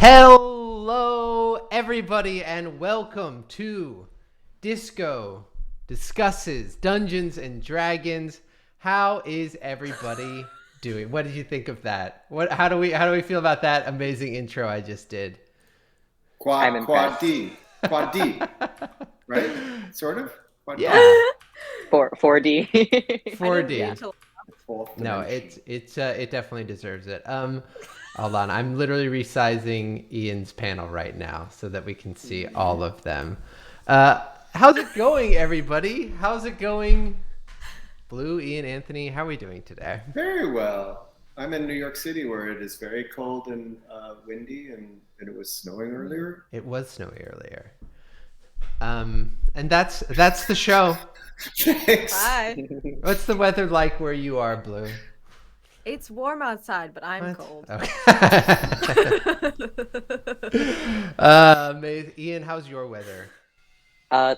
Hello, everybody, and welcome to Disco Discusses Dungeons and Dragons. How is everybody doing? What did you think of that? How do we feel about that amazing intro I just did? Quad D, quad D, right? Sort of quad D. Yeah, 4D. I didn't 4D. mean to. Fourth No, dimension. it definitely deserves it. Hold on, I'm literally resizing Ian's panel right now so that we can see all of them. How's it going, everybody? How's it going? Blue, Ian, Anthony, how are we doing today? Very well. I'm in New York City where it is very cold and windy, and it was snowing earlier. It was snowy earlier. And that's the show. Thanks. Bye. What's the weather like where you are, Blue? It's warm outside, but I'm What? cold. Okay. Ian, how's your weather?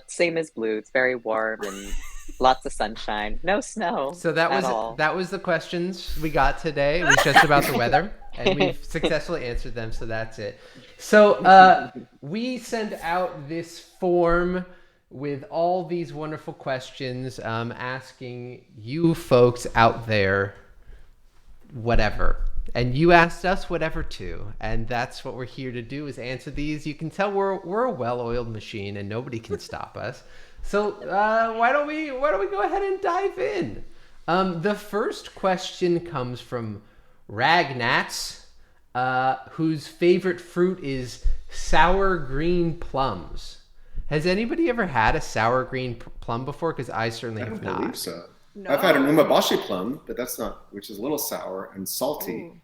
Same as Blue. It's very warm and lots of sunshine. No snow. So that at all. was the questions we got today. It was just about the weather, and we've successfully answered them. So that's it. So we send out this form with all these wonderful questions, asking you folks out there whatever. And you asked us whatever too, and that's what we're here to do, is answer these. You can tell we're a well-oiled machine, and nobody can stop us. So why don't we go ahead and dive in? The first question comes from Ragnats, whose favorite fruit is sour green plums. Has anybody ever had a sour green plum before? Because I certainly I have don't believe not. so. No. I've had an umabashi plum, but that's not, which is a little sour and salty, Ooh.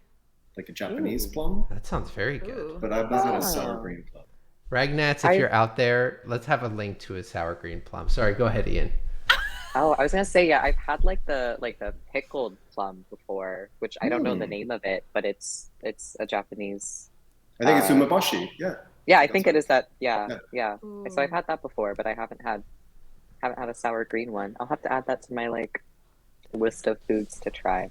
like a Japanese plum. That sounds very good. Ooh. But I've never had a sour Oh. green plum. Ragnats, if I- you're out there, let's have a link to a sour green plum. Sorry, go ahead, Ian. Oh, I was gonna say, yeah, I've had like the pickled plum before, which I don't know the name of it, but it's a Japanese. I think it's Uh, umabashi. Yeah. Yeah, I That's think what it is that. Yeah, yeah. Ooh. So I've had that before, but I haven't had a sour green one. I'll have to add that to my list of foods to try.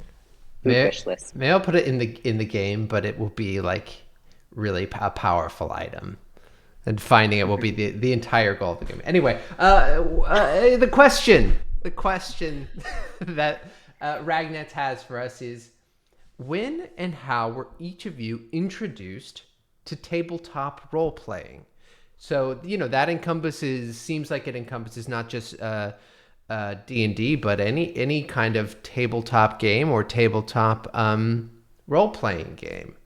Food wish list. Maybe I'll put it in the game, but it will be like really a powerful item, and finding it will be the entire goal of the game. Anyway, the question that Ragnats has for us is, when and how were each of you introduced to tabletop role playing? So that seems like it encompasses not just D&D, but any kind of tabletop game or tabletop role playing game.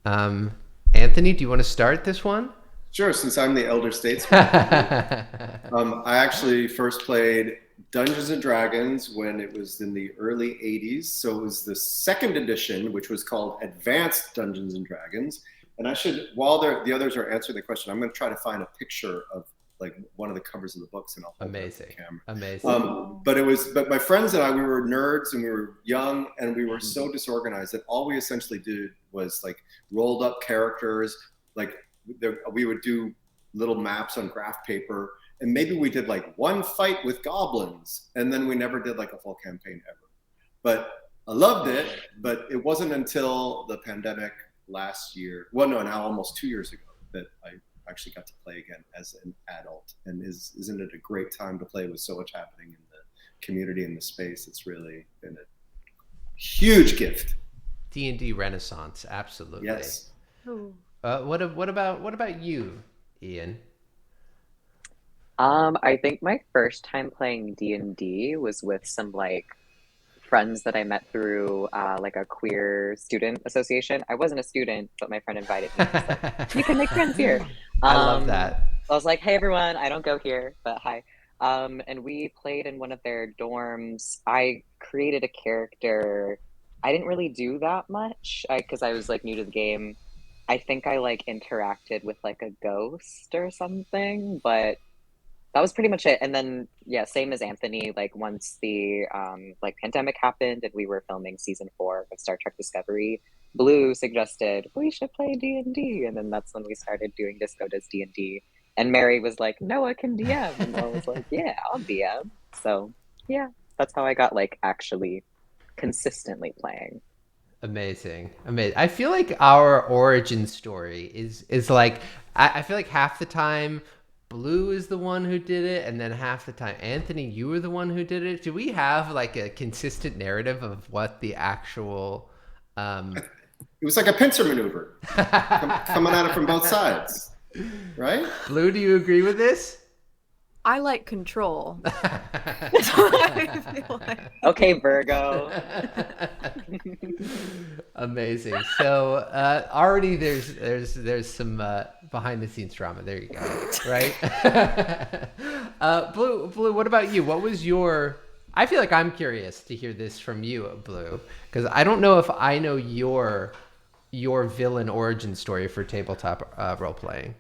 Anthony, do you want to start this one? Sure, since I'm the elder statesman. I actually first played Dungeons and Dragons when it was in the early 80s. So it was the second edition, which was called Advanced Dungeons and Dragons. And I should, while the others are answering the question, I'm going to try to find a picture of like one of the covers of the books, and I'll hold it up to the camera. Amazing. But my friends and I, we were nerds and we were young and we were so disorganized that all we essentially did was like rolled up characters. Like we would do little maps on graph paper, and maybe we did like one fight with goblins, and then we never did like a full campaign ever. But I loved it, but it wasn't until the pandemic last year, well, no, now almost 2 years ago, that I actually got to play again as an adult. And isn't it a great time to play with so much happening in the community and the space? It's really been a huge gift. D&D Renaissance, absolutely. Yes. Ooh. What about you, Ian? I think my first time playing D&D was with some friends that I met through like a queer student association. I wasn't a student, but my friend invited me. He's like, you can make friends here. I love that. I was like, hey everyone, I don't go here, but hi. And we played in one of their dorms. I created a character. I didn't really do that much because I was like new to the game. I think I interacted with like a ghost or something, but that was pretty much it. And then yeah, same as Anthony, like once the pandemic happened and we were filming season 4 of Star Trek Discovery, Blue suggested we should play D&D, and then that's when we started doing Disco Does D&D. And Mary was like, Noah can DM, and I was like, yeah, I'll DM. So yeah, that's how I got actually consistently playing. Amazing. I feel like our origin story is like I feel like half the time Blue is the one who did it, and then half the time Anthony, you were the one who did it. Do we have like a consistent narrative of what the actual It was like a pincer maneuver coming at it from both sides, right? Blue, do you agree with this? I like control. That's what I feel like. Okay, Virgo. Amazing. So already there's some behind the scenes drama. There you go. Right. Blue. What about you? What was your? I feel like I'm curious to hear this from you, Blue, because I don't know if I know your villain origin story for tabletop role playing.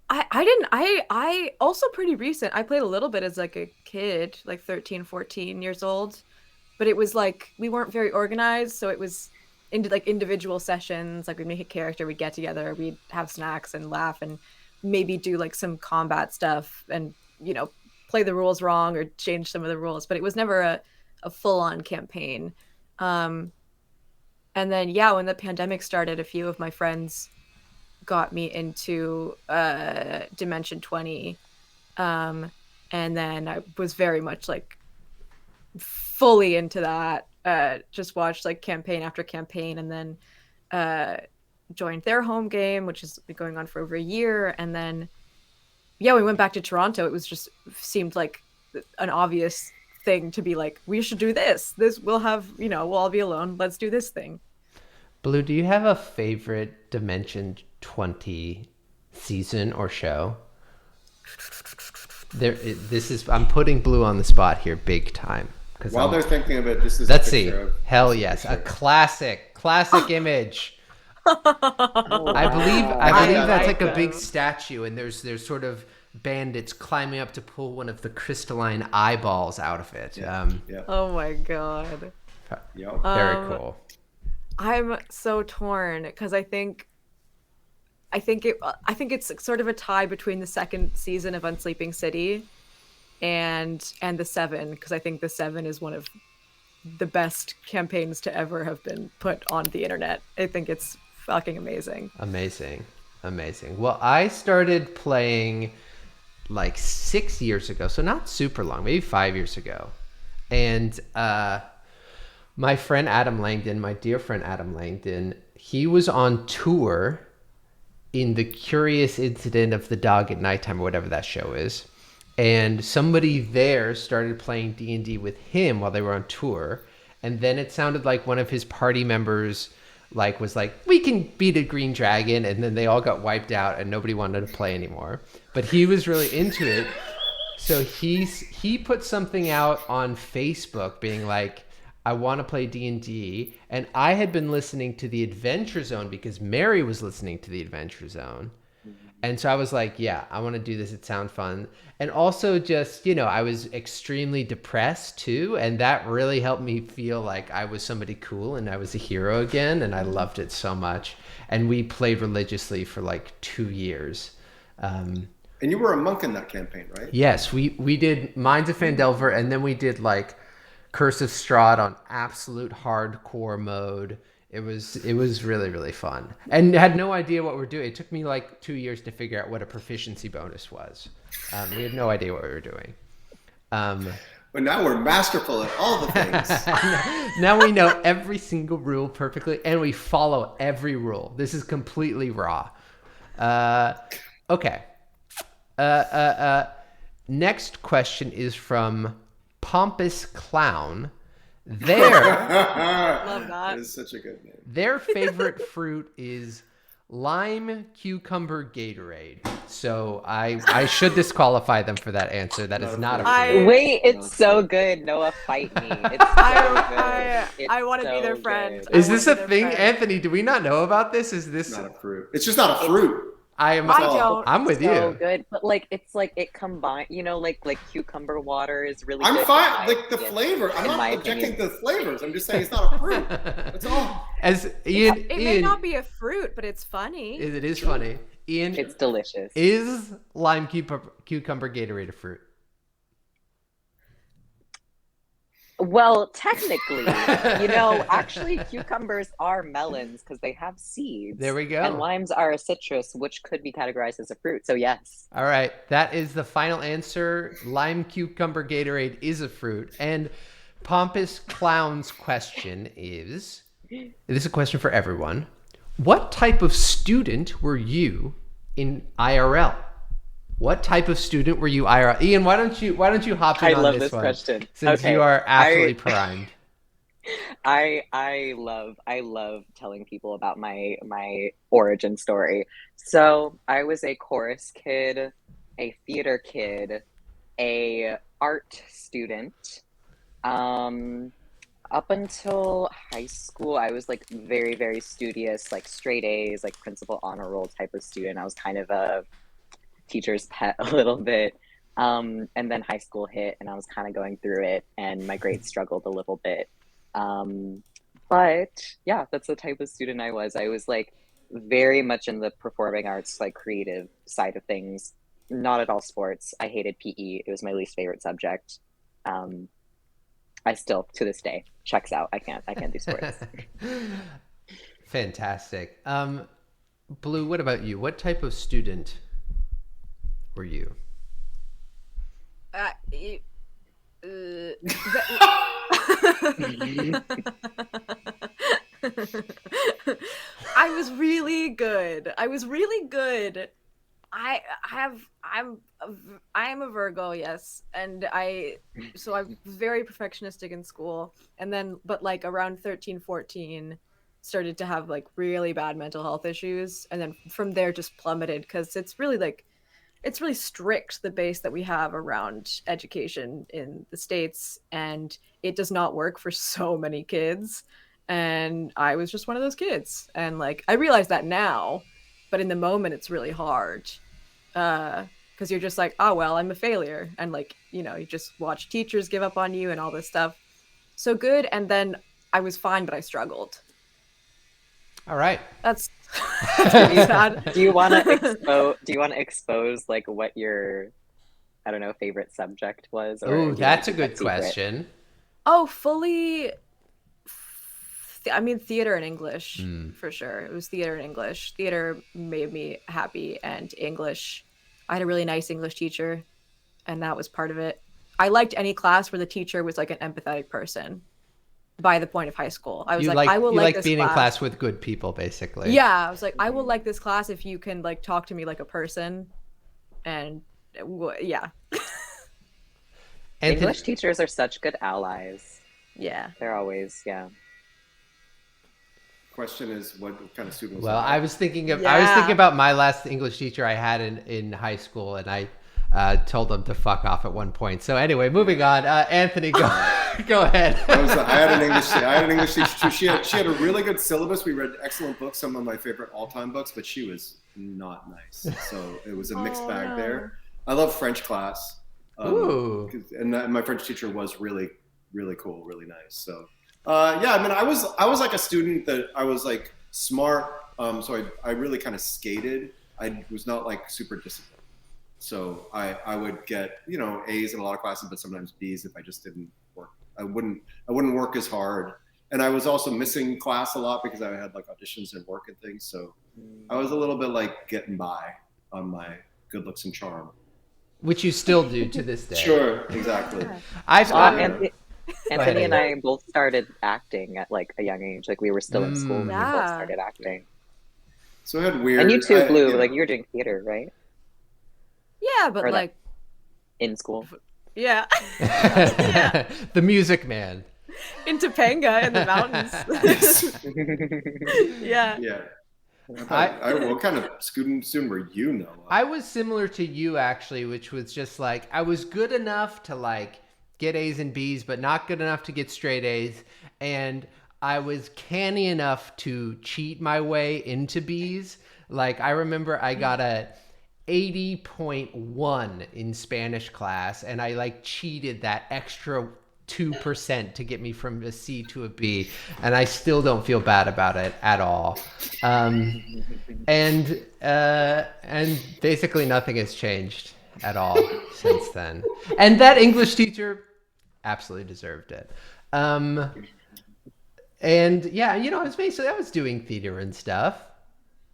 I didn't I also pretty recent. I played a little bit as like a kid, like 13, 14 years old, but it was like we weren't very organized, so it was into like individual sessions, like we'd make a character, we'd get together, we'd have snacks and laugh and maybe do like some combat stuff and play the rules wrong or change some of the rules, but it was never a full-on campaign. And then when the pandemic started, a few of my friends got me into Dimension 20, and then I was very much like fully into that. Just watched like campaign after campaign, and then joined their home game, which has been going on for over a year. And then we went back to Toronto. It was just seemed like an obvious thing to be like, we should do this. We'll have we'll all be alone. Let's do this thing. Blue, do you have a favorite Dimension 20 season or show? I'm putting Blue on the spot here big time. While they're thinking of it, this is let's see. Hell yes, a classic image. I believe that's like a big statue, and there's sort of bandits climbing up to pull one of the crystalline eyeballs out of it. Oh my god. Very cool. I'm so torn because I think it's sort of a tie between the second season of Unsleeping City and the 7, because I think the 7 is one of the best campaigns to ever have been put on the internet. I think it's fucking amazing. Amazing. Well, I started playing like 6 years ago, so not super long, maybe 5 years ago, and my friend Adam Langdon, my dear friend Adam Langdon, he was on tour in The Curious Incident of the Dog at Nighttime, or whatever that show is. And somebody there started playing D&D with him while they were on tour. And then it sounded like one of his party members was like, we can beat a green dragon. And then they all got wiped out and nobody wanted to play anymore. But he was really into it. So he put something out on Facebook being like, I want to play D&D, and I had been listening to the Adventure Zone because Mary was listening to the Adventure Zone. And so I was like, I want to do this. It sounds fun. And also just, I was extremely depressed too. And that really helped me feel like I was somebody cool and I was a hero again. And I loved it so much. And we played religiously for like 2 years. And you were a monk in that campaign, right? Yes, we did Mines of Phandelver, and then we did like Curse of Strahd on absolute hardcore mode. It was really, really fun, and had no idea what we're doing. It took me like 2 years to figure out what a proficiency bonus was. We had no idea what we were doing. But now we're masterful at all the things. Now we know every single rule perfectly, and we follow every rule. This is completely raw. Okay. Next question is from Pompous Clown. Love that. That is such a good name. Their favorite fruit is lime cucumber Gatorade. So I should disqualify them for that answer. That is not a fruit. Wait, it's so good. Noah, fight me. It's so I want to be their friend. Is this a thing, Anthony? Do we not know about this? Is this not a fruit? It's just not a fruit. I'm with you. So good, but it's like it combined. Like cucumber water is really. I'm good fine. Like the flavor. I'm not objecting to the flavors. I'm just saying it's not a fruit. That's all. As Ian, it may not be a fruit, but it's funny. It is funny. Ian, it's delicious. Is lime cucumber Gatorade a fruit? Well, technically, actually cucumbers are melons because they have seeds. There we go. And limes are a citrus, which could be categorized as a fruit. So yes. All right, that is the final answer. Lime cucumber Gatorade is a fruit. And Pompous Clown's question is, this is a question for everyone. What type of student were you in IRL? What type of student were you IRL? Ian, why don't you hop in I on love this this one? question. Since Okay, you are absolutely primed. I love telling people about my origin story. So I was a chorus kid, a theater kid, a art student. Up until high school, I was like very, very studious, like straight A's, like principal honor roll type of student. I was kind of a teacher's pet a little bit. And then high school hit and I was kind of going through it and my grades struggled a little bit. But yeah, that's the type of student I was. I was like very much in the performing arts, like creative side of things, not at all sports. I hated PE. It was my least favorite subject. I still, to this day, checks out. I can't do sports. Fantastic. Blue, what about you? What type of student were you? I was really good. I am a Virgo, yes, and I was very perfectionistic in school, and then but like around 13, 14 started to have like really bad mental health issues, and then from there just plummeted because it's really strict, the base that we have around education in the States, and it does not work for so many kids. And I was just one of those kids. And like, I realize that now, but in the moment it's really hard. Because you're just like, oh, well, I'm a failure. And like, you just watch teachers give up on you and all this stuff. So good. And then I was fine, but I struggled. All right. That's sad. Do you want to expose like what your, I don't know, favorite subject was? Oh, that's a good question. Oh, fully. I mean, theater and English, for sure. It was theater and English. Theater made me happy, and English, I had a really nice English teacher, and that was part of it. I liked any class where the teacher was like an empathetic person. By the point of high school, I was I will like this being class. in class with good people, basically. Yeah, I was like, I will like this class if you can like talk to me like a person, and yeah. English teachers are such good allies. Yeah, they're always Question is, what kind of student was Well, that? I was thinking about my last English teacher I had in high school, and I told them to fuck off at one point. So anyway, moving on. Anthony, go ahead. I had an English teacher too. She had a really good syllabus. We read excellent books, some of my favorite all-time books, but she was not nice. So it was a mixed bag there. I love French class. And my French teacher was really, really cool, really nice. So yeah, I mean, I was like a student that I was like smart. So I really kind of skated. I was not like super disciplined. So I would get, A's in a lot of classes, but sometimes B's if I just didn't work. I wouldn't work as hard. And I was also missing class a lot because I had like auditions and work and things. So I was a little bit like getting by on my good looks and charm. Which you still do to this day. Sure, exactly. Anthony and I both started acting at like a young age. Like we were still in school when we both started acting. So I had weird. And you too, Blue. Like you were doing theater, right? Yeah, but like in school. Yeah. The Music Man. In Topanga in the mountains. Yeah. Yeah. What kind of student were you, Noah? I was similar to you actually, which was just like I was good enough to like get A's and B's, but not good enough to get straight A's, and I was canny enough to cheat my way into B's. Like I remember I got a 80.1 in Spanish class, and I like cheated that extra 2% to get me from a C to a B, and I still don't feel bad about it at all. And basically nothing has changed at all since then. And that English teacher, absolutely deserved it. And yeah, I was doing theater and stuff.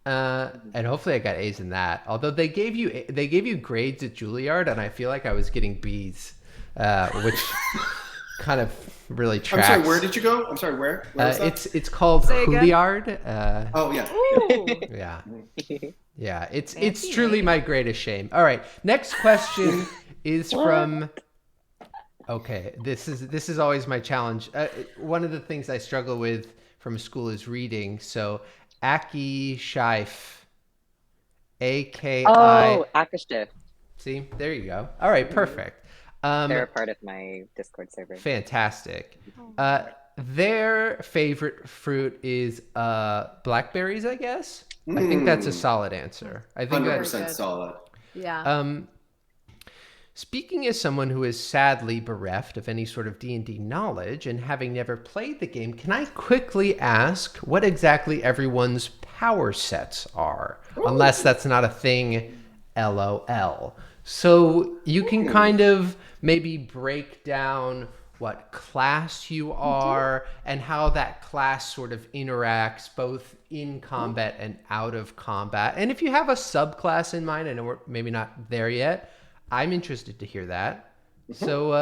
And hopefully I got A's in that. Although they gave you grades at Juilliard, and I feel like I was getting B's, which kind of really tracks. I'm sorry, where did you go? I'm sorry, where was that? It's called Juilliard. Oh yeah. Yeah. Yeah, it's truly my greatest shame. All right, next question is from. Okay, this is always my challenge. One of the things I struggle with from school is reading. So, Aki Shaif, AKI. Oh, Akashif. See, there you go. All right, perfect. They're a part of my Discord server. Fantastic. Their favorite fruit is blackberries, I guess. I think that's a solid answer. I think 100% solid. Yeah. Speaking as someone who is sadly bereft of any sort of D&D knowledge and having never played the game, can I quickly ask what exactly everyone's power sets are? Ooh. Unless that's not a thing, LOL. So you can kind of maybe break down what class you are and how that class sort of interacts both in combat and out of combat. And if you have a subclass in mind, I know we're maybe not there yet, I'm interested to hear that. So,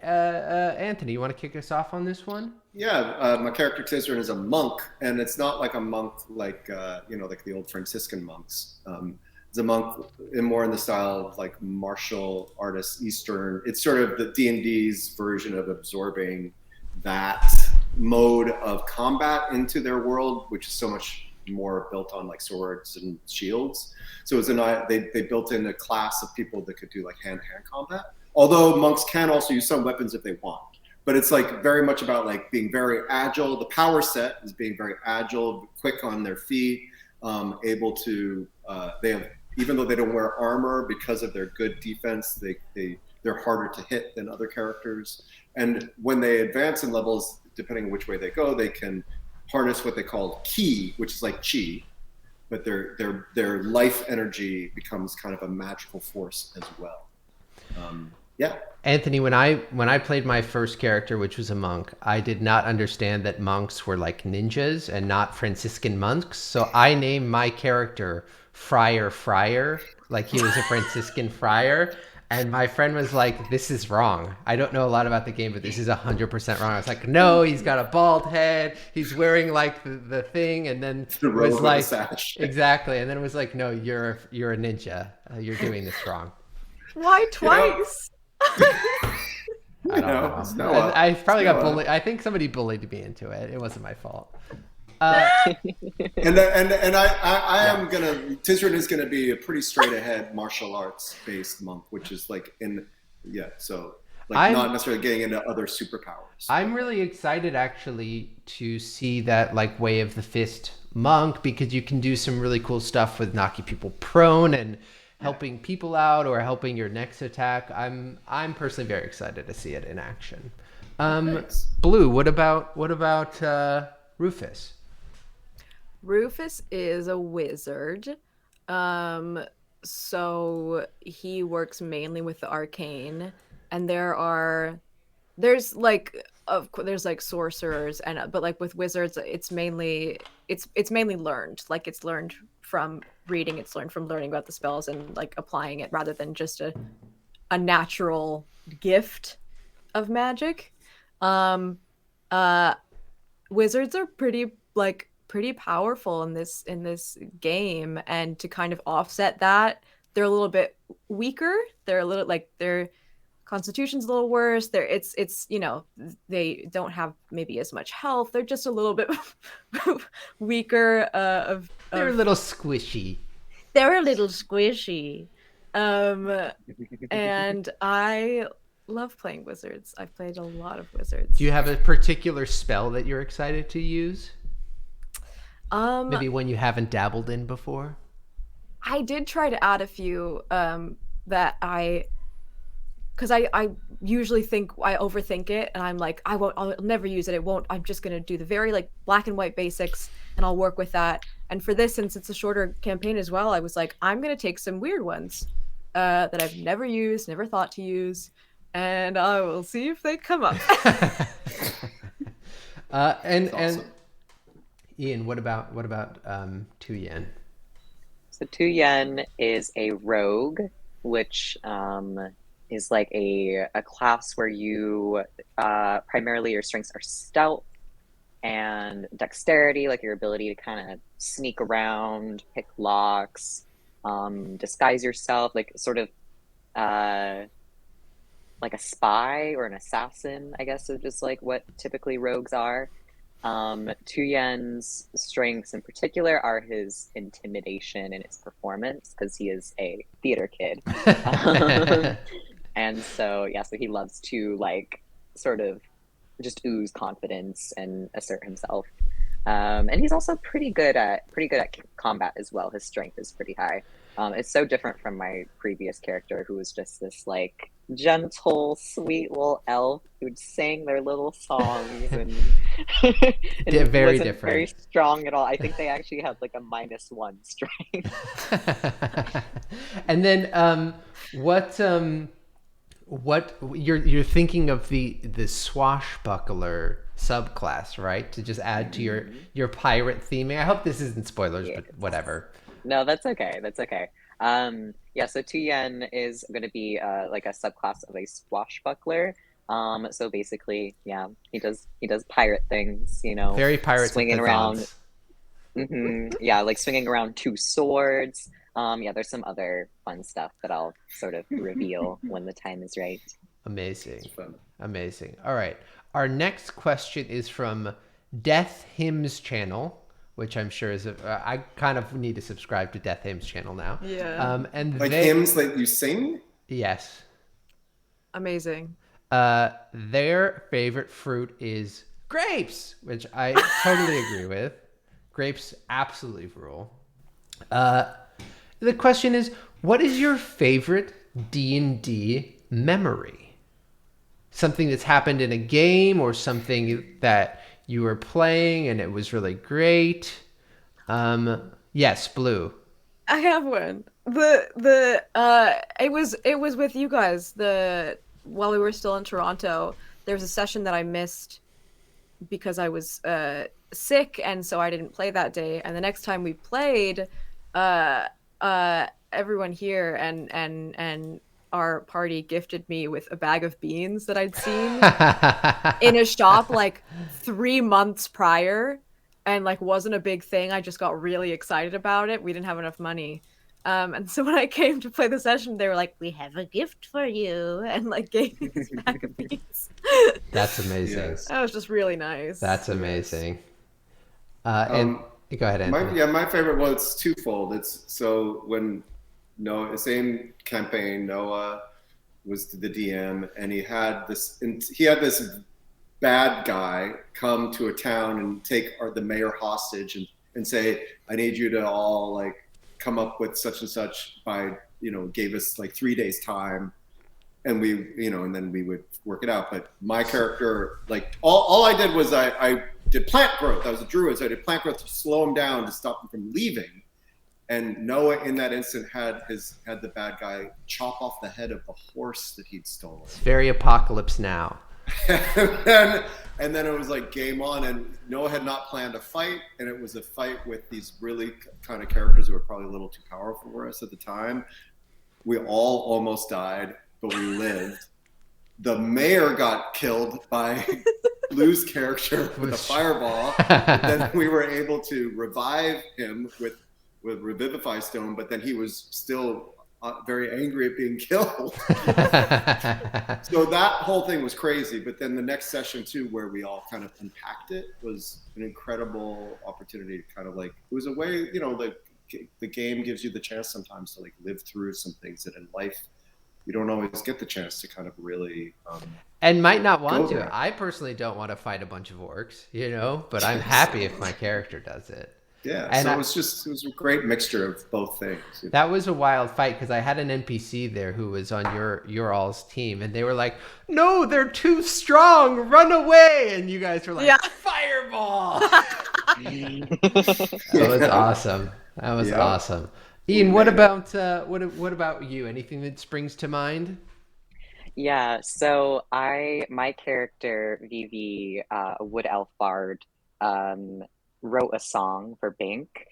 Anthony, you want to kick us off on this one? Yeah, my character Tizrin is a monk, and it's not like a monk like like the old Franciscan monks. It's a monk more in the style of like martial artists, Eastern. It's sort of the D&D's version of absorbing that mode of combat into their world, which is so much more built on like swords and shields. So they built in a class of people that could do like hand-to-hand combat. Although monks can also use some weapons if they want. But it's like very much about like being very agile. The power set is being very agile, quick on their feet, able to, they have, even though they don't wear armor, because of their good defense, they're harder to hit than other characters. And when they advance in levels, depending on which way they go, they can harness what they call ki, which is like chi, but their life energy becomes kind of a magical force as well. Yeah. Anthony, when I played my first character, which was a monk, I did not understand that monks were like ninjas and not Franciscan monks. So I named my character Friar, like he was a Franciscan friar. And my friend was like, "This is wrong. I don't know a lot about the game, but this is 100% wrong." I was like, "No, he's got a bald head. He's wearing like the thing," and then the was like, sash. Exactly. And then it was like, "No, you're a ninja. You're doing this wrong." Why twice? I don't know. I probably got bullied. I think somebody bullied me into it. It wasn't my fault. And I am gonna. Tizrin is gonna be a pretty straight ahead martial arts based monk, which is like so like not necessarily getting into other superpowers. I'm really excited actually to see that like Way of the Fist monk, because you can do some really cool stuff with knocking people prone and helping people out or helping your next attack. I'm personally very excited to see it in action. Blue, what about Rufus? Rufus is a wizard. So he works mainly with the arcane, and there's like sorcerers, but like with wizards it's mainly learned. Like it's learned from reading, it's learned from learning about the spells and like applying it rather than just a natural gift of magic. Wizards are pretty powerful in this game, and to kind of offset that, they're a little bit weaker. They're a little like their constitution's a little worse. They don't have maybe as much health. They're just a little bit weaker. They're a little squishy. They're a little squishy. And I love playing wizards. I've played a lot of wizards. Do you have a particular spell that you're excited to use? Maybe one you haven't dabbled in before? I did try to add a few that because I usually I overthink it, and I'm like, I'll never use it. I'm just going to do the very like black and white basics, and I'll work with that. And for this, since it's a shorter campaign as well, I was like, I'm going to take some weird ones that I've never used, never thought to use. and I will see if they come up. And Awesome. Ian, what about Tu Yen? So Tu Yen is a rogue, which is like a class where you primarily your strengths are stealth and dexterity, like your ability to kind of sneak around, pick locks, disguise yourself, like sort of uh, like a spy or an assassin, I guess, is just like what typically rogues are. Tu Yen's strengths in particular are his intimidation and his performance because he is a theater kid. Um, and so, yeah, so he loves to like sort of just ooze confidence and assert himself. And he's also pretty good at combat as well. His strength is pretty high. It's so different from my previous character, who was just this like gentle, sweet little elf who'd sing their little songs and, They're and very wasn't very different. strong at all. I think they actually had like a -1 strength. And then what you're thinking of the swashbuckler subclass, right? To just add to your pirate theming. I hope this isn't spoilers, Yes. but whatever. No, that's okay. That's okay. Yeah, so Tu Yen is going to be like a subclass of a swashbuckler. So basically, yeah, he does pirate things, Very Pirates of swinging around. Pythons. Yeah, like swinging around two swords. Yeah, there's some other fun stuff that I'll sort of reveal when the time is right. Amazing. Fun. Amazing. All right. Our next question is from Death Hymns channel, which I'm sure is I kind of need to subscribe to Death Hymns channel now. Yeah. And Like they, hymns that you sing? yes. Amazing. Their favorite fruit is grapes, which I totally agree with. Grapes absolutely rule. The question is, what is your favorite D&D memory? Something that's happened in a game or something that you were playing and it was really great. Yes, Blue. I have one. It was with you guys. While we were still in Toronto, there was a session that I missed because I was sick, and so I didn't play that day. And the next time we played, everyone here and our party gifted me with a bag of beans that I'd seen in a shop like 3 months prior, and like wasn't a big thing. I just got really excited about it. We didn't have enough money. And so when I came to play the session, they were like, "We have a gift for you," and like gave me this bag of beans. That's amazing. Yes. That was just really nice. That's amazing. And go ahead, Anthony. My favorite was twofold. It's so when Noah, same campaign, Noah was the DM, and he had this bad guy come to a town and take the mayor hostage and say, "I need you to all like come up with such and such by gave us like 3 days time." And we, and then we would work it out. But my character, like, all I did was I did plant growth. I was a druid, so I did plant growth to slow him down, to stop him from leaving. And Noah, in that instant, had the bad guy chop off the head of the horse that he'd stolen. It's very Apocalypse Now. and then it was like game on. And Noah had not planned a fight, and it was a fight with these really kind of characters who were probably a little too powerful for us at the time. We all almost died, but we lived. The mayor got killed by Blue's character with a fireball. Then we were able to revive him with Revivify Stone, but then he was still very angry at being killed. So that whole thing was crazy. But then the next session too, where we all kind of unpacked it, was an incredible opportunity to kind of like, it was a way, the game gives you the chance sometimes to like live through some things that in life you don't always get the chance to kind of really and might not want go to. there. I personally don't want to fight a bunch of orcs, but I'm happy if my character does it. Yeah, And so I- it was a great mixture of both things. That was a wild fight because I had an NPC there who was on your all's team, and they were like, "No, they're too strong. Run away!" And you guys were like, Yeah. "Fireball!" That was awesome. That was Yeah. awesome. Ian, what about you? Anything that springs to mind? Yeah, so my character Vivi, a wood elf bard, um, wrote a song for Bink.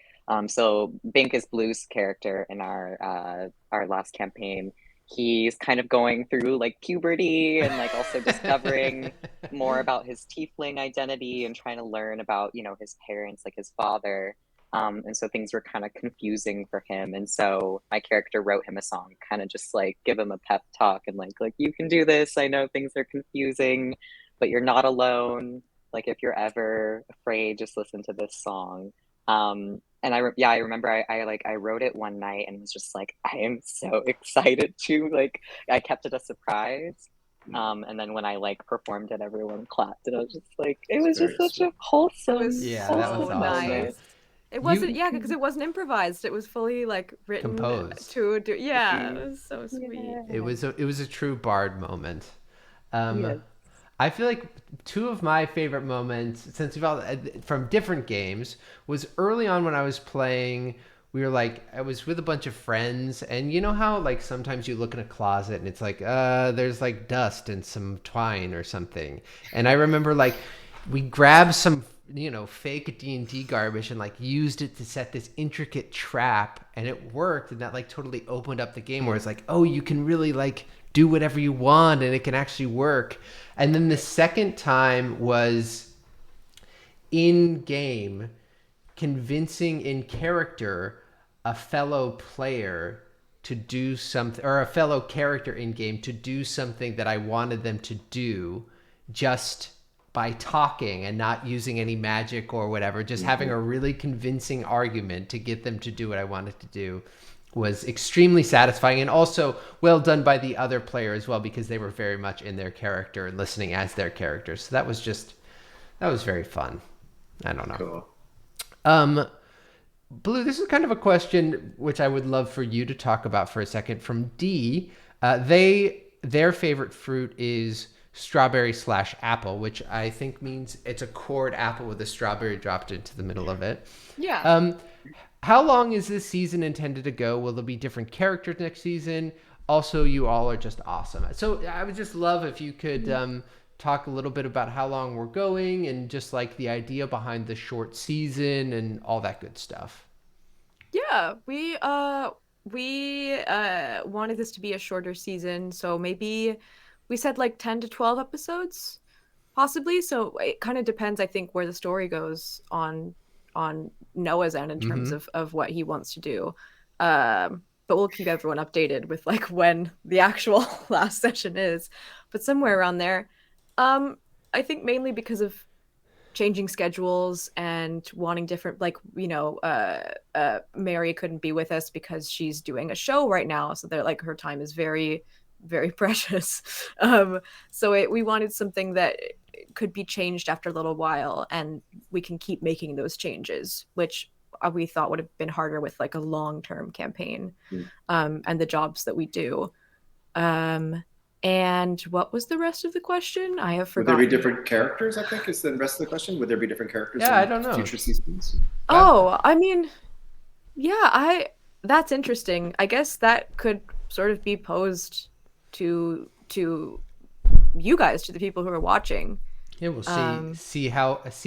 So Bink is Blue's character in our last campaign. He's kind of going through like puberty and like also discovering more about his tiefling identity and trying to learn about, his parents, like his father. And so things were kind of confusing for him. And so my character wrote him a song, kind of just like give him a pep talk and like you can do this. I know things are confusing, but you're not alone. Like if you're ever afraid, just listen to this song. And I remember I wrote it one night and was just like, I am so excited to like I kept it a surprise. And then when I like performed it, everyone clapped, and I was just like, it was just such a It wholesome, was Yeah, that was so wholesome awesome. moment. nice. It wasn't, You yeah, because it wasn't improvised. It was fully like written composed. to do. Yeah, it was so sweet. Yeah. It was a true bard moment. Um, Yes. I feel like two of my favorite moments, since we've all from different games, was early on when I was playing. We were like, I was with a bunch of friends, and you know how like sometimes you look in a closet and it's like, there's like dust and some twine or something. And I remember like we grabbed some, fake D&D garbage and like used it to set this intricate trap, and it worked, and that like totally opened up the game where it's like, oh, you can really like do whatever you want and it can actually work. And then the second time was in game, convincing in character a fellow player to do something, or a fellow character in game to do something that I wanted them to do, just by talking and not using any magic or whatever, just having a really convincing argument to get them to do what I wanted to do, was extremely satisfying, and also well done by the other player as well, because they were very much in their character and listening as their characters. So that was very fun. I don't know. Cool. Blue, this is kind of a question which I would love for you to talk about for a second. From D, their favorite fruit is strawberry/apple, which I think means it's a cored apple with a strawberry dropped into the middle of it. Yeah. How long is this season intended to go? Will there be different characters next season? Also, you all are just awesome. So I would just love if you could talk a little bit about how long we're going and just like the idea behind the short season and all that good stuff. Yeah, we wanted this to be a shorter season, so maybe we said like 10 to 12 episodes possibly. So it kind of depends, I think, where the story goes on Noah's end in terms of what he wants to do. But we'll keep everyone updated with like when the actual last session is, but somewhere around there. I think mainly because of changing schedules and wanting different, like, Mary couldn't be with us because she's doing a show right now, so they're like her time is very, very precious. So we wanted something that could be changed after a little while, and we can keep making those changes, which we thought would have been harder with like a long-term campaign. And the jobs that we do. And what was the rest of the question? I have Would forgotten. there be different characters, I think, is the rest of the question? Would there be different characters Yeah, in I don't know. future seasons? Oh, I mean, yeah, that's interesting. I guess that could sort of be posed to you guys, to the people who are watching. Yeah, we'll see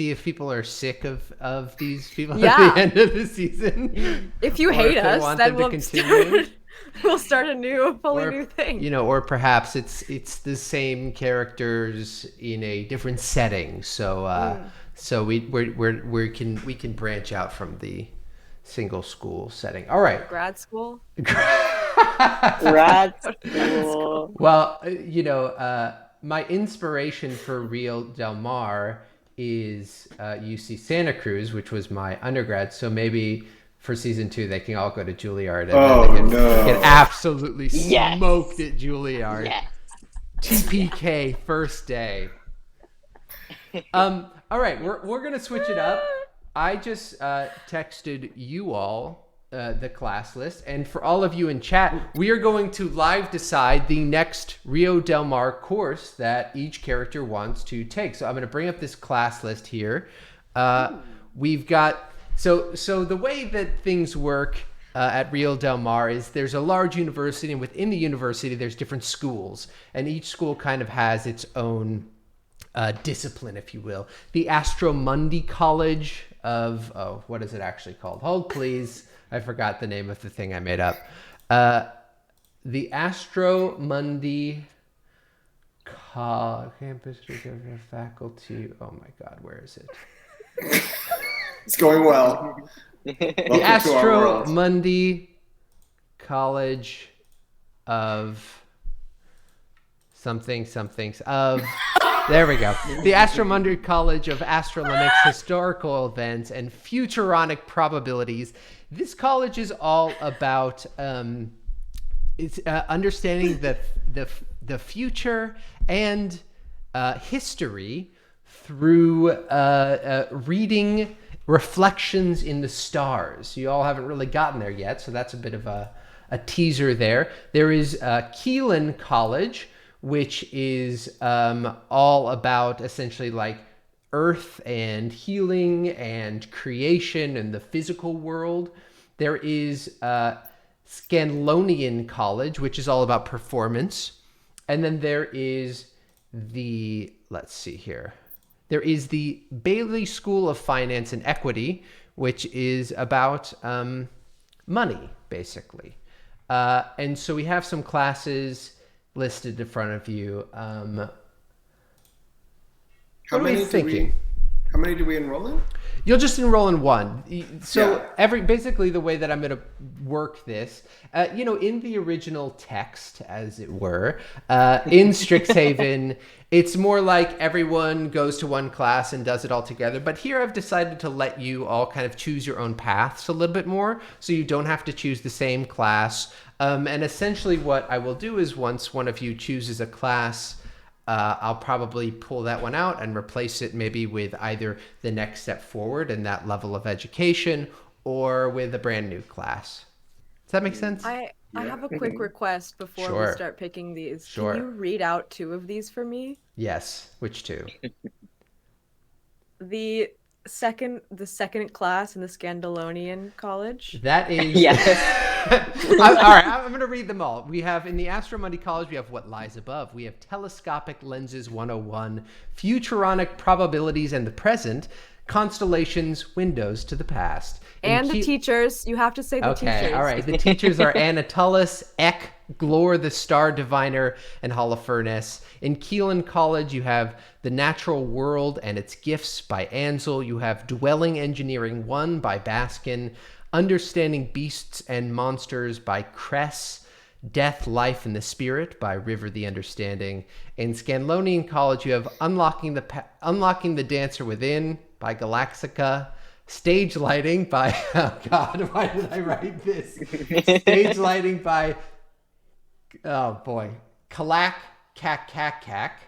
if people are sick of these people Yeah. at the end of the season. If you Or hate if they us, want then them to continue. we'll start a fully Or, new thing. or perhaps it's the same characters in a different setting. So we can branch out from the single school setting. All right. Grad school. Grad school. Well, my inspiration for Real Del Mar is UC Santa Cruz, which was my undergrad. So maybe for season 2, they can all go to Juilliard, and then they get absolutely smoked at Juilliard. Yes. TPK first day. All right, we're gonna switch it up. I just texted you all the class list, and for all of you in chat, we are going to live decide the next Rio Del Mar course that each character wants to take. So I'm going to bring up this class list here. We've got so the way that things work at Rio Del Mar is there's a large university, and within the university there's different schools, and each school kind of has its own discipline, if you will. The Astromundi College of, oh, what is it actually called? Hold please, I forgot the name of the thing I made up. The Astromundi Campus Faculty. Oh my God, where is it? It's going well. The Welcome to our world. Astromundi College of something of. There we go. The Astromundi College of Astronomics, Historical Events, and Futuronic Probabilities. This college is all about understanding the future and history through reading reflections in the stars. You all haven't really gotten there yet, so that's a bit of a teaser there. There is Keelan College, which is all about essentially like earth and healing and creation and the physical world. There is Scanlonian College, which is all about performance. And then there is let's see here. There is the Bailey School of Finance and Equity, which is about money, basically. And so we have some classes listed in front of you. What are we thinking? How many do we enroll in? You'll just enroll in one. So basically the way that I'm going to work this, in the original text, as it were, in Strixhaven, it's more like everyone goes to one class and does it all together. But here I've decided to let you all kind of choose your own paths a little bit more, so you don't have to choose the same class. And essentially what I will do is once one of you chooses a class, I'll probably pull that one out and replace it maybe with either the next step forward in that level of education or with a brand new class. Does that make sense? I have a quick request before we start picking these. Sure. Can you read out 2 of these for me? Yes. Which 2? The second class in the Scandalonian College. That is Yes. all right, I'm going to read them all. We have in the Astromundi College, we have What Lies Above. We have Telescopic Lenses 101, Futuronic Probabilities and the Present, Constellations, Windows to the Past. And the teachers. You have to say the teachers. Okay, all right. The teachers are Anatolis, Ek, Glor the Star Diviner, and Holofernes. In Keelan College, you have The Natural World and Its Gifts by Ansel. You have Dwelling Engineering 1 by Baskin. Understanding Beasts and Monsters by Cress, Death, Life, and the Spirit by River the Understanding. In Scanlonian College, you have Unlocking the Dancer Within by Galaxica, Stage Lighting by, oh God, why did I write this? Stage Lighting by, oh boy, Kalak, Kak, Kak, Kak.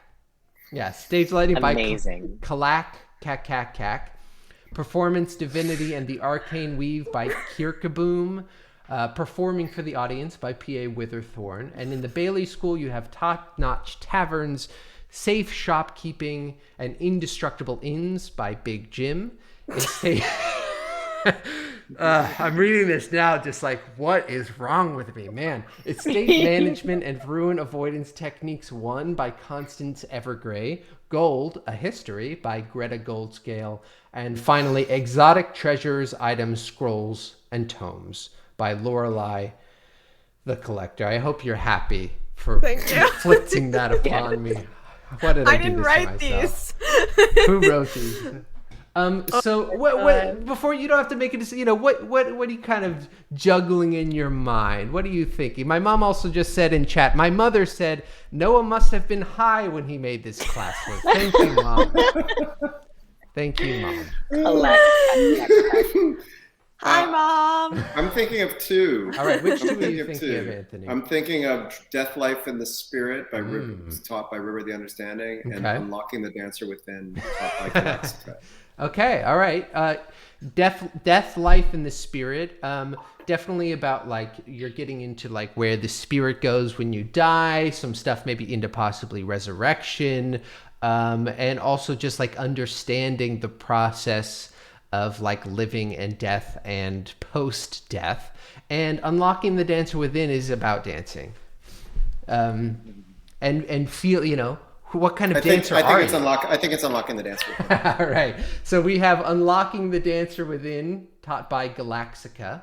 Yeah, Stage Lighting Amazing. by Kalak, Kak, Kak, Kak. Performance, Divinity, and the Arcane Weave by Kirkaboom. Performing for the Audience by P.A. Witherthorn. And in the Bailey School, you have Top Notch Taverns, Safe Shopkeeping, and Indestructible Inns by Big Jim. I'm reading this now just like, what is wrong with me, man? Estate Management and Ruin Avoidance Techniques 1 by Constance Evergray. Gold, A History by Greta Goldscale. And finally, Exotic Treasures, Items, Scrolls, and Tomes by Lorelei the Collector. I hope you're happy for inflicting that upon me. What did I do didn't this write to myself? these. Who wrote these? So what before, you don't have to make a decision, what are you kind of juggling in your mind? What are you thinking? My mom also just said in chat, my mother said, Noah must have been high when he made this class list. Thank you, Mom. Thank you, Mom. Hi, Mom. I'm thinking of 2. All right, which 2 are you thinking of, Anthony? I'm thinking of Death, Life, and the Spirit by taught by River the Understanding, and Unlocking the Dancer Within, taught by Galaxica. Okay, all right. Death, Life, and the Spirit. Definitely about like you're getting into like where the spirit goes when you die. Some stuff maybe into possibly resurrection, and also just like understanding the process of like living and death and post-death, and unlocking the dancer within is about dancing, and feel, you know, what kind of dancer are you? I think it's unlocking the dancer within. All right, so we have unlocking the dancer within, taught by Galaxica.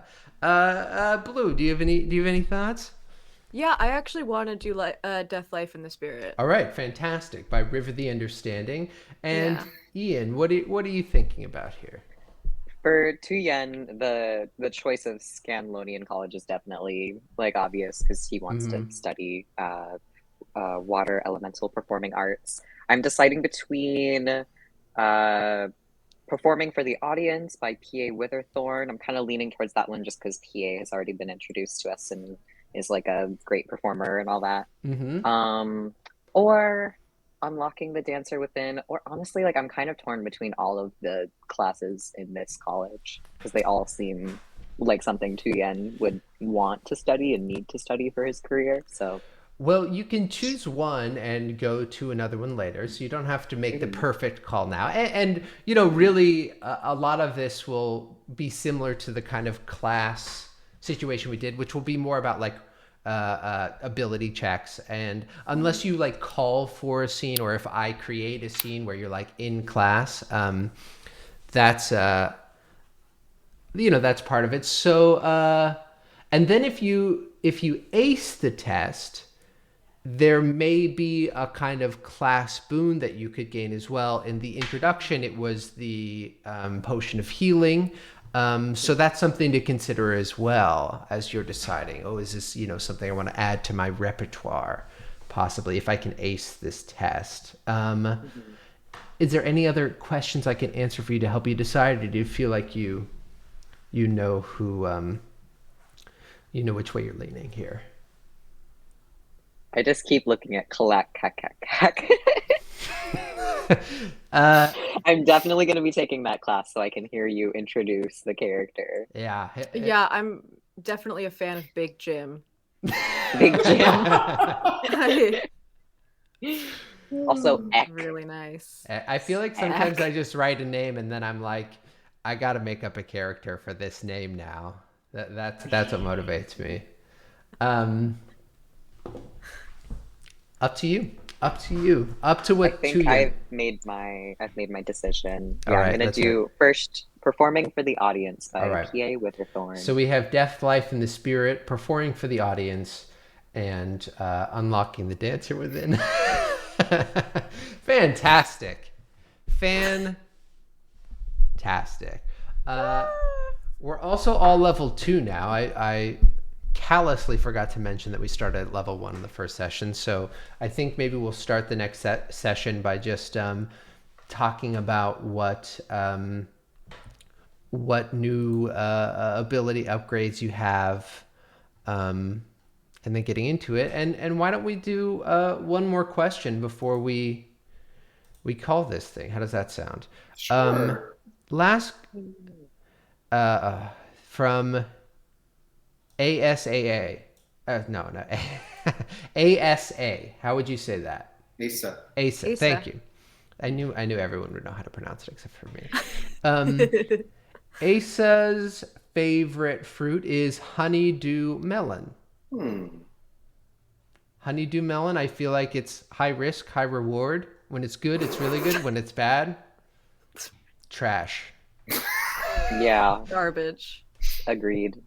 Blue, do you have any thoughts? Yeah, I actually want to do Death, Life, and the Spirit. All right, fantastic. By River the Understanding. And Yeah. Ian, what are you thinking about here? For Tu Yen, the choice of Scanlonian College is definitely like obvious because he wants to study water elemental performing arts. I'm deciding between Performing for the Audience by P.A. Witherthorn. I'm kind of leaning towards that one just because P.A. has already been introduced to us and is like a great performer and all that. Or Unlocking the Dancer Within, or honestly, like I'm kind of torn between all of the classes in this college because they all seem like something Tu Yen would want to study and need to study for his career. So, well, you can choose one and go to another one later, so you don't have to make the perfect call now. And you know, really, a lot of this will be similar to the kind of class situation we did, which will be more about like ability checks. And unless you like call for a scene, or if I create a scene where you're like in class, that's you know, that's part of it. So and then if you ace the test, there may be a kind of class boon that you could gain as well. In the introduction, it was the potion of healing. So that's something to consider as well as you're deciding, oh, is this, you know, something I want to add to my repertoire, possibly, if I can ace this test. Is there any other questions I can answer for you to help you decide, or do you feel like you know who, you know which way you're leaning here? I just keep looking at Kalak. I'm definitely going to be taking that class so I can hear you introduce the character. Yeah. Yeah, I'm definitely a fan of Big Jim. Big Jim. Also, Eck. Really nice. I feel like sometimes I just write a name and then I'm like, I got to make up a character for this name now. That's what motivates me. Up to you. Up to what? I think I've made my decision. Yeah, right, I'm gonna do first Performing for the Audience by P.A. Witherthorn. So we have Death, Life, and the Spirit, Performing for the Audience, and Unlocking the Dancer Within. Fantastic. We're also all level 2 now. I callously forgot to mention that we started at level 1 in the first session, so I think maybe we'll start the next session by just talking about what new ability upgrades you have, and then getting into it. And why don't we do one more question before we call this thing? How does that sound? Sure. Last from ASAA. No. ASA. How would you say that? ASA. Thank you. I knew everyone would know how to pronounce it except for me. Asa's favorite fruit is honeydew melon. Honeydew melon, I feel like it's high risk, high reward. When it's good, it's really good. When it's bad, trash. Yeah. Garbage. Agreed.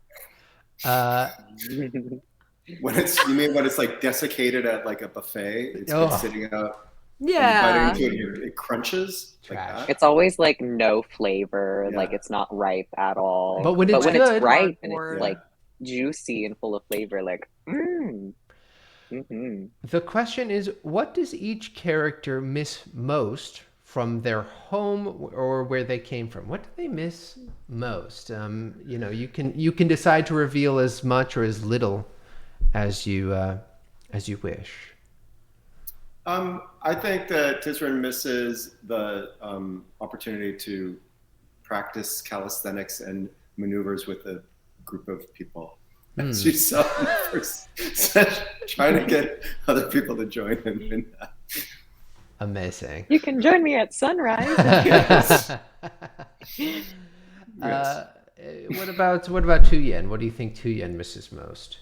When it's like desiccated at like a buffet, it's been sitting out. Yeah. It crunches. Like that. It's always like no flavor, like it's not ripe at all. But when it's it's ripe and it's like juicy and full of flavor, like The question is, what does each character miss most from their home or where they came from? What do they miss most? You know, you can decide to reveal as much or as little as you wish. I think that Tizrin misses the opportunity to practice calisthenics and maneuvers with a group of people. She's trying to get other people to join him in that. Amazing. You can join me at sunrise. Yes. What about Tu Yen? What do you think Tu Yen misses most?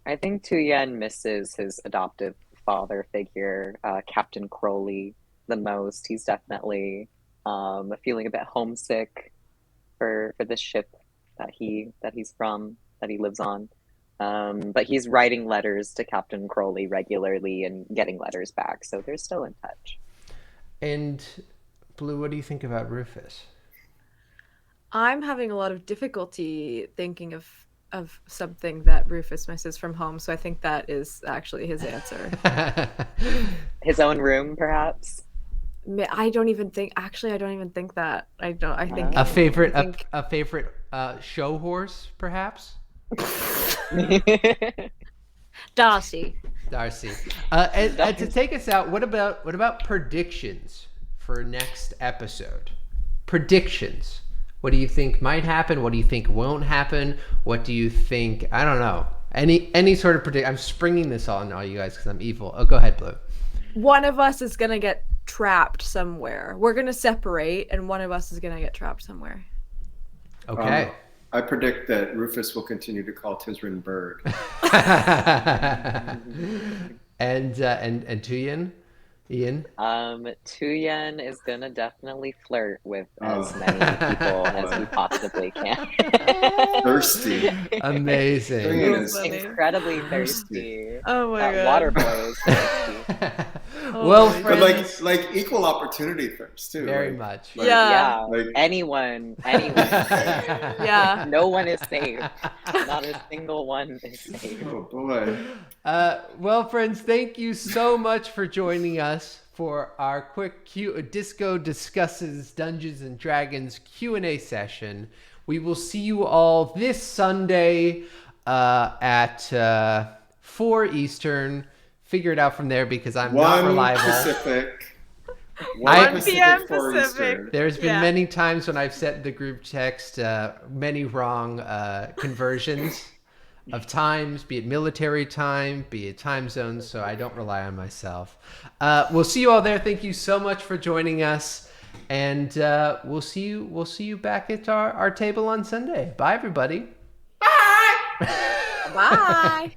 I think Tu Yen misses his adoptive father figure, Captain Crowley, the most. He's definitely feeling a bit homesick for the ship that he's from, that he lives on. But he's writing letters to Captain Crowley regularly and getting letters back, so they're still in touch. And Blue, what do you think about Rufus? I'm having a lot of difficulty thinking of something that Rufus misses from home, so I think that is actually his answer. His own room, perhaps. I don't even think that. I think A favorite, I think a favorite show horse, perhaps. Darcy. Darcy. And to take us out, what about predictions for next episode? Predictions. What do you think might happen? What do you think won't happen? What do you think? I don't know. Any sort of predict. I'm springing this on all you guys because I'm evil. Oh, go ahead, Blue. One of us is gonna get trapped somewhere. We're gonna separate, and one of us is gonna get trapped somewhere. Okay. I predict that Rufus will continue to call Tizrin Bird. And Tuyen? Ian? Tu Yen is gonna definitely flirt with as many people as he possibly can. Thirsty. Amazing. Bring it as- Incredibly thirsty. Oh my That god. water boy is thirsty. Well, my But friends, like equal opportunity thirst too. very like, much. like- Yeah. Like, Anyone. Yeah. No one is safe. Not a single one is safe. oh boy. Well, friends, thank you so much for joining us for our quick Disco Discusses Dungeons and Dragons Q&A session. We will see you all this Sunday at 4 Eastern. Figure it out from there because I'm not 1 reliable. Pacific. 1 p.m. 4 Pacific. Eastern. There's been Yeah. many times when I've sent the group text many wrong conversions of times, be it military time, be it time zones, so I don't rely on myself. We'll see you all there. Thank you so much for joining us, and we'll see you back at our table on Sunday. Bye, everybody. Bye.